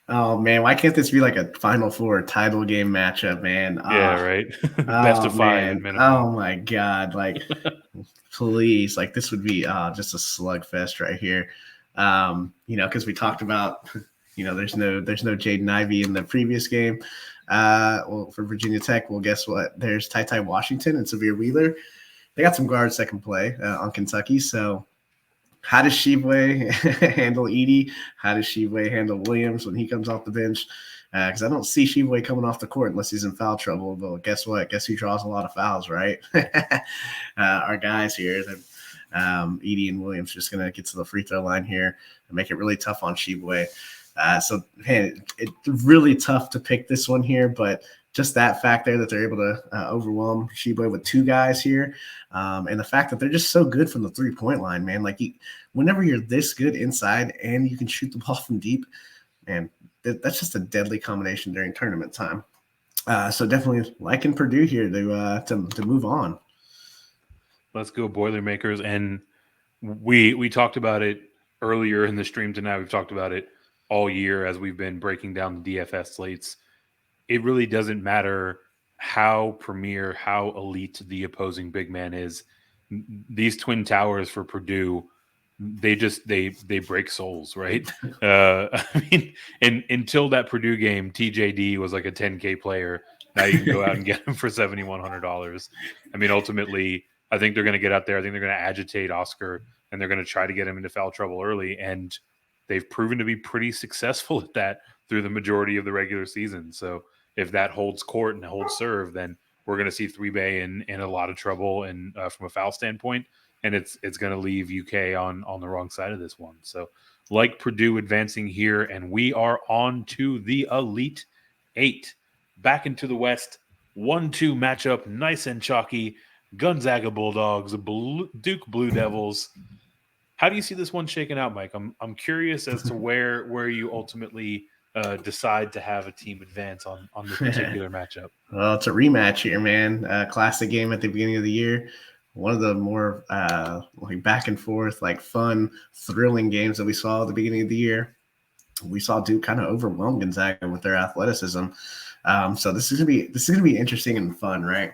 Oh man, why can't this be like a Final Four title game matchup, man? Yeah, right. Best of 5 at minimum. Oh my god, like please, like this would be just a slugfest right here. Because we talked about, there's no Jaden Ivey in the previous game. Well, for Virginia Tech, well, guess what? There's Ty Washington and Severe Wheeler. They got some guards that can play on Kentucky. So how does Shibwe handle Edey? How does Shibwe handle Williams when he comes off the bench? Because I don't see Shibwe coming off the court unless he's in foul trouble. But guess what? Guess who draws a lot of fouls, right? Our guys here. Edey and Williams just going to get to the free throw line here and make it really tough on Shibwe. So, man, it's really tough to pick this one here, but just that fact there that they're able to overwhelm Shibwe with 2 guys here, and the fact that they're just so good from the 3-point line, man. Like, whenever you're this good inside and you can shoot the ball from deep, man, that's just a deadly combination during tournament time. So definitely liking Purdue here to move on. Let's go Boilermakers. And we talked about it earlier in the stream tonight. We've talked about it all year as we've been breaking down the DFS slates. It really doesn't matter how premier, how elite the opposing big man is. These twin towers for Purdue, they break souls, right? I mean, until that Purdue game, TJD was like a 10K player. Now you can go out and get him for $7,100. I mean, ultimately, I think they're going to get out there. I think they're going to agitate Oscar, and they're going to try to get him into foul trouble early. And they've proven to be pretty successful at that through the majority of the regular season. So if that holds court and holds serve, then we're going to see 3-Bay in a lot of trouble and from a foul standpoint, and it's going to leave UK on the wrong side of this one. So like Purdue advancing here, and we are on to the Elite Eight. Back into the West, 1-2 matchup, nice and chalky. Gonzaga Bulldogs, Duke Blue Devils. How do you see this one shaking out, Mike? I'm curious as to where you ultimately decide to have a team advance on this particular matchup. Well, it's a rematch here, man. Classic game at the beginning of the year. One of the more like back and forth, like fun, thrilling games that we saw at the beginning of the year. We saw Duke kind of overwhelm Gonzaga with their athleticism. So this is gonna be interesting and fun, right?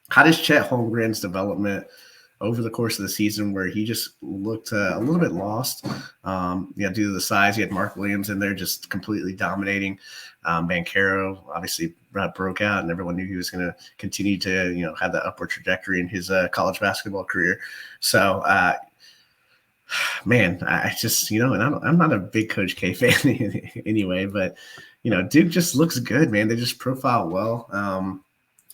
How does Chet Holmgren's development over the course of the season, where he just looked a little bit lost, due to the size? He had Mark Williams in there just completely dominating. Banchero obviously broke out, and everyone knew he was going to continue to, have that upward trajectory in his college basketball career. So, man, I just, and I'm not a big Coach K fan anyway, but, Duke just looks good, man. They just profile well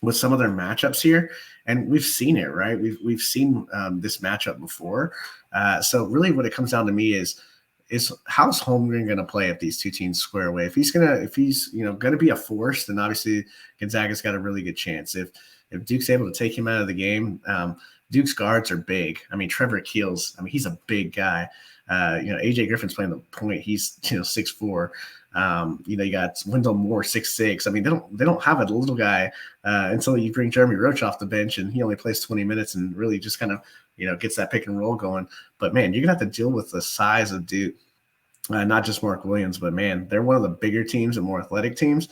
with some of their matchups here. And we've seen it, right? We've seen this matchup before. So really what it comes down to me is how's Holmgren going to play if these two teams square away? If he's going to be a force, then obviously Gonzaga's got a really good chance. If Duke's able to take him out of the game, Duke's guards are big. I mean, Trevor Keels, he's a big guy. AJ Griffin's playing the point. He's 6'4". You got Wendell Moore 6'6". I mean, they don't have a little guy until you bring Jeremy Roach off the bench, and he only plays 20 minutes and really just kind of gets that pick and roll going. But man, you're gonna have to deal with the size of Duke, not just Mark Williams, but man, they're one of the bigger teams and more athletic teams.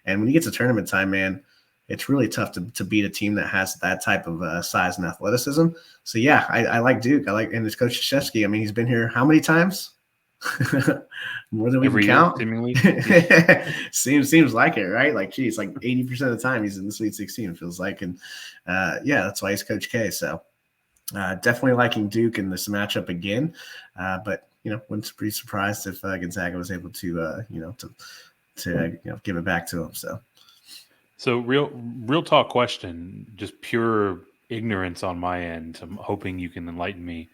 And when you get to tournament time, man, it's really tough to beat a team that has that type of size and athleticism. So yeah, I like Duke. And it's Coach Krzyzewski. He's been here how many times? More than we can count. Seemingly. seems like it, right? Like, geez, like 80% of the time he's in the Sweet 16, it feels like. And that's why he's Coach K. So definitely liking Duke in this matchup again. But wouldn't be surprised if Gonzaga was able to give it back to them. So real talk question, just pure ignorance on my end. I'm hoping you can enlighten me.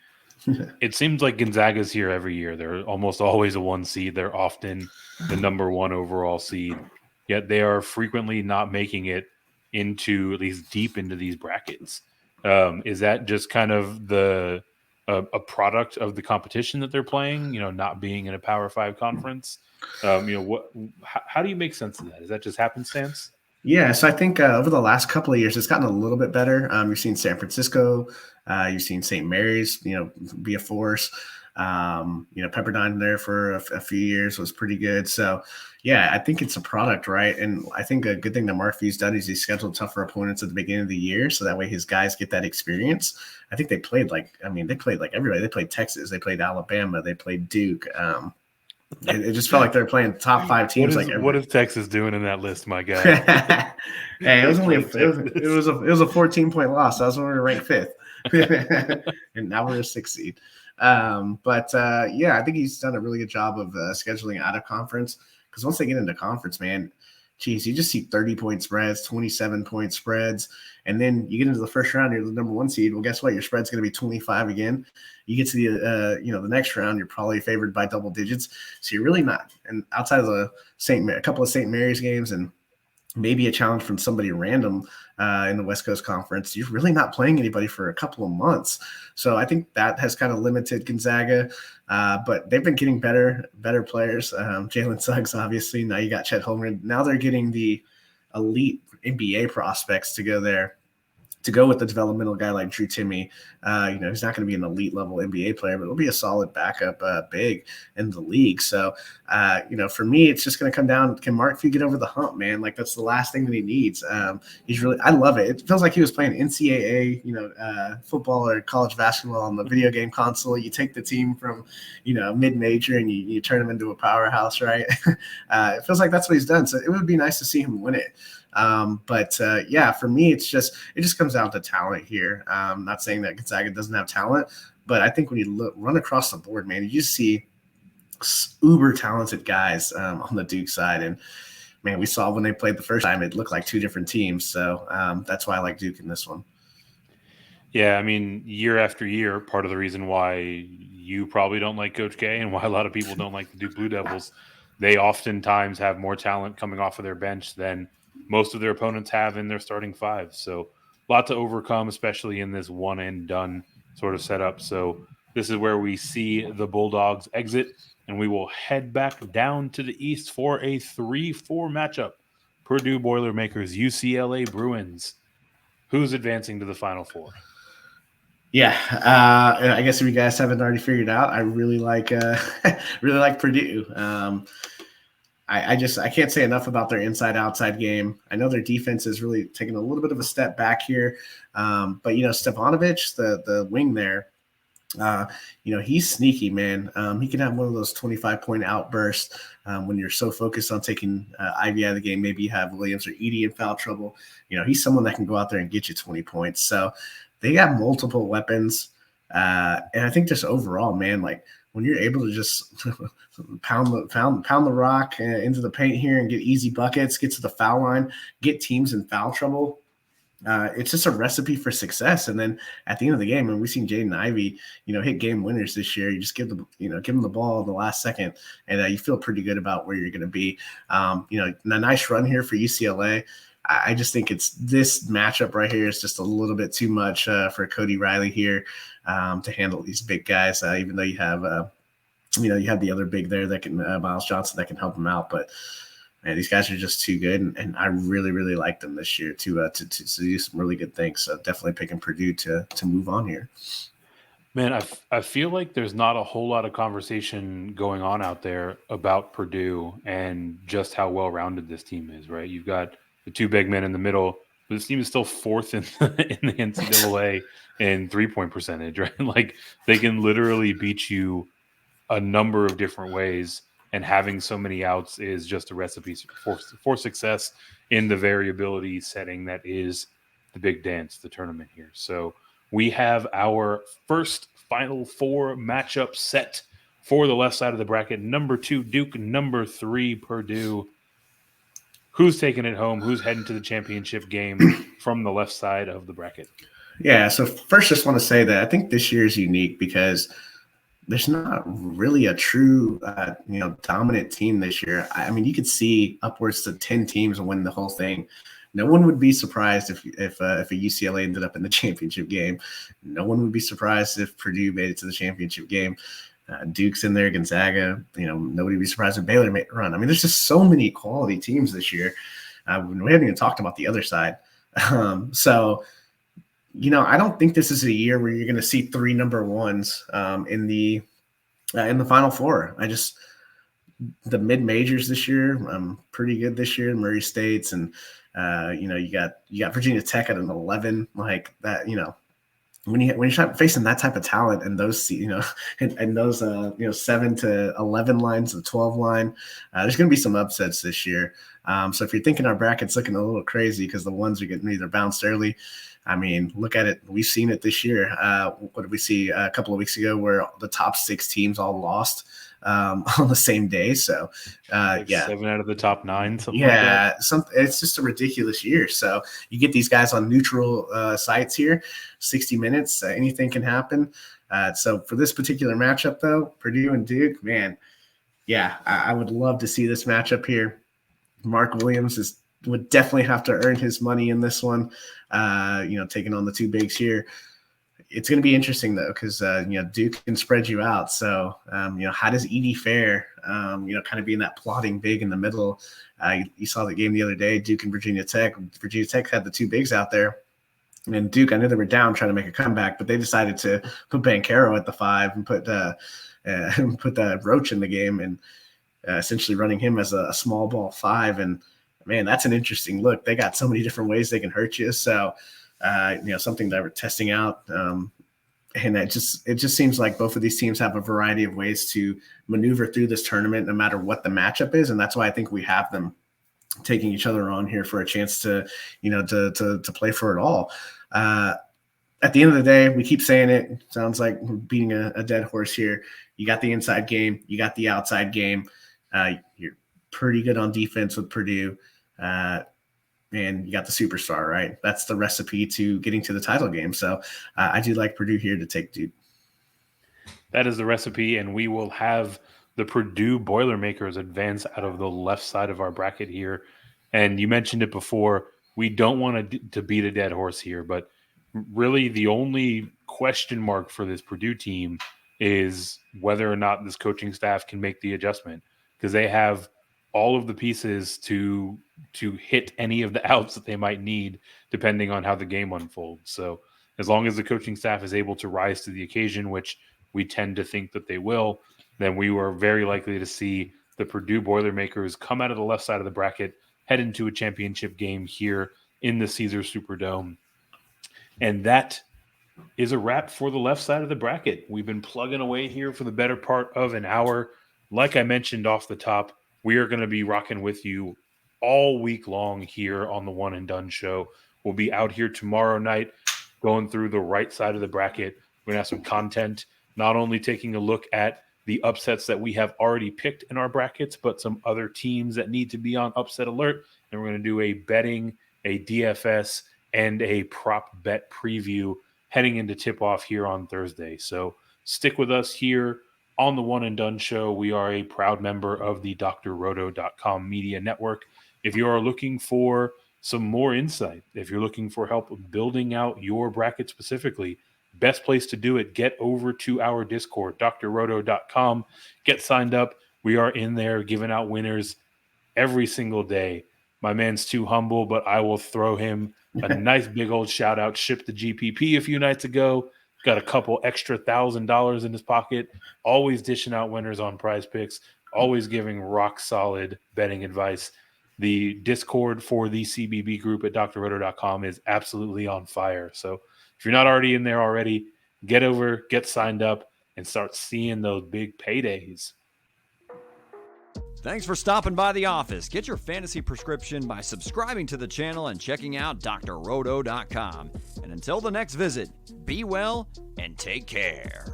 It seems like Gonzaga's here every year. They're almost always a 1 seed. They're often the number 1 overall seed, yet they are frequently not making it into at least deep into these brackets. Is that just kind of a product of the competition that they're playing? Not being in a Power 5 conference. How do you make sense of that? Is that just happenstance? Yeah, so I think over the last couple of years, it's gotten a little bit better. You've seen San Francisco, you've seen St. Mary's, be a force. Pepperdine there for a few years was pretty good. So, yeah, I think it's a product, right? And I think a good thing that Mark Few's done is he scheduled tougher opponents at the beginning of the year, so that way his guys get that experience. I think they played like everybody. They played Texas, they played Alabama, they played Duke. It just felt like they're playing top 5 teams. What is Texas doing in that list, my guy? Hey, it was only it was a 14-point loss. That was when we were ranked 5th, and now we're a 6th seed. Yeah, I think he's done a really good job of scheduling out of conference, because once they get into conference, man, geez, you just see 30-point spreads, 27-point spreads, and then you get into the first round, you're the number 1 seed. Well, guess what? Your spread's going to be 25 again. You get to the next round, you're probably favored by double digits. So you're really not. And outside of a couple of St. Mary's games and maybe a challenge from somebody random in the West Coast Conference, you're really not playing anybody for a couple of months. So I think that has kind of limited Gonzaga, but they've been getting better players. Jalen Suggs, obviously. Now you got Chet Holmgren. Now they're getting the elite NBA prospects to go there, to go with the developmental guy like Drew Timme. He's not going to be an elite level NBA player, but he'll be a solid backup big in the league. So, for me, it's just going to come down. Can Mark Few get over the hump, man? Like, that's the last thing that he needs. I love it. It feels like he was playing NCAA, football or college basketball on the video game console. You take the team from, mid-major and you turn them into a powerhouse, right? It feels like that's what he's done. So it would be nice to see him win it. For me, it just comes down to talent here. I'm not saying that Gonzaga doesn't have talent, but I think when you run across the board, man, you just see uber talented guys on the Duke side. And man, we saw when they played the first time, it looked like 2 different teams. So that's why I like Duke in this one. Yeah, I mean, year after year, part of the reason why you probably don't like Coach K and why a lot of people don't like the Duke Blue Devils, they oftentimes have more talent coming off of their bench than most of their opponents have in their starting 5. So a lot to overcome, especially in this one and done sort of setup. So this is where we see the Bulldogs exit, and we will head back down to the East for a 3-4 matchup. Purdue Boilermakers, UCLA Bruins. Who's advancing to the Final Four? Yeah, I guess if you guys haven't already figured out, I really like Purdue. I can't say enough about their inside-outside game. I know their defense is really taking a little bit of a step back here. But Stefanovic, the wing there, he's sneaky, man. He can have one of those 25-point outbursts when you're so focused on taking Ivy out of the game. Maybe you have Williams or Edey in foul trouble. He's someone that can go out there and get you 20 points. So they got multiple weapons. And I think just overall, man, like when you're able to just pound the rock into the paint here and get easy buckets, get to the foul line, get teams in foul trouble, it's just a recipe for success. And then at the end of the game, and we've seen Jaden Ivey, hit game winners this year. You just give them the ball in the last second, and you feel pretty good about where you're going to be. A nice run here for UCLA. I just think it's this matchup right here is just a little bit too much for Cody Riley here to handle these big guys. Even though you have the other big there that can Miles Johnson that can help him out, but man, these guys are just too good, and I really, really like them this year to do some really good things. So definitely picking Purdue to move on here. Man, I feel like there's not a whole lot of conversation going on out there about Purdue and just how well-rounded this team is, right? You've got the 2 big men in the middle, but this team is still 4th in the NCAA in three-point percentage, right? Like they can literally beat you a number of different ways, and having so many outs is just a recipe for success in the variability setting that is the big dance, the tournament here. So we have our first Final Four matchup set for the left side of the bracket. Number 2, Duke. Number 3, Purdue. who's taking it home, who's heading to the championship game from the left side of the bracket. Yeah, so first just want to say that I think this year is unique because there's not really a true, dominant team this year. I mean, you could see upwards to 10 teams win the whole thing. No one would be surprised if a UCLA ended up in the championship game. No one would be surprised if Purdue made it to the championship game. Duke's in there, Gonzaga. Nobody would be surprised if Baylor made a run. I mean, there's just so many quality teams this year. We haven't even talked about the other side. So I don't think this is a year where you're going to see 3 number ones in the Final Four. The mid majors this year, pretty good this year. Murray State's and you got Virginia Tech at an 11 like that. When you're facing that type of talent and those and those 7 to 11 lines, the 12 line, there's going to be some upsets this year. So if you're thinking our bracket's looking a little crazy because the ones are getting either bounced early. I mean, look at it. We've seen it this year. What did we see a couple of weeks ago where the top 6 teams all lost on the same day? So, 7 out of the top 9. It's just a ridiculous year. So you get these guys on neutral sites here, 60 minutes, anything can happen. So for this particular matchup, though, Purdue and Duke, man, I would love to see this matchup here. Mark Williams would definitely have to earn his money in this one, taking on the 2 bigs here. It's going to be interesting, though, because, Duke can spread you out. So, how does Edie fare, kind of being that plotting big in the middle? You saw the game the other day, Duke and Virginia Tech. Virginia Tech had the 2 bigs out there. And Duke, I know they were down trying to make a comeback, but they decided to put Banchero at the 5 and put Roach in the game and essentially running him as a small ball 5. And, man, that's an interesting look. They got so many different ways they can hurt you. So, something that we're testing out. And it just seems like both of these teams have a variety of ways to maneuver through this tournament, no matter what the matchup is. And that's why I think we have them taking each other on here for a chance to play for it all. At the end of the day, we keep saying it. Sounds like we're beating a dead horse here. You got the inside game. You got the outside game. You're pretty good on defense with Purdue. And you got the superstar, right? That's the recipe to getting to the title game. So I do like Purdue here to take Duke. That is the recipe, and we will have the Purdue Boilermakers advance out of the left side of our bracket here. And you mentioned it before. We don't want to beat a dead horse here, but really the only question mark for this Purdue team is whether or not this coaching staff can make the adjustment, because they have all of the pieces to hit any of the outs that they might need depending on how the game unfolds. So as long as the coaching staff is able to rise to the occasion, which we tend to think that they will, then we are very likely to see the Purdue Boilermakers come out of the left side of the bracket, head into a championship game here in the Caesars Superdome. And that is a wrap for the left side of the bracket. We've been plugging away here for the better part of an hour. Like I mentioned off the top, we are going to be rocking with you all week long here on the One and Done show. We'll be out here tomorrow night going through the right side of the bracket. We're going to have some content, not only taking a look at the upsets that we have already picked in our brackets, but some other teams that need to be on upset alert. And we're going to do a betting, a DFS, and a prop bet preview heading into tip-off here on Thursday. So stick with us here on the One and Done show. We are a proud member of the drroto.com media network. If you are looking for some more insight, if you're looking for help building out your bracket specifically, best place to do it, get over to our Discord, drroto.com. Get signed up. We are in there giving out winners every single day. My man's too humble, but I will throw him a nice big old shout out. Shipped the GPP a few nights ago. Got a couple extra $1,000 in his pocket. Always dishing out winners on Prize Picks. Always giving rock solid betting advice. The Discord for the CBB group at drroto.com is absolutely on fire. So if you're not already in there already, get over, get signed up, and start seeing those big paydays. Thanks for stopping by the office. Get your fantasy prescription by subscribing to the channel and checking out drroto.com. And until the next visit, be well and take care.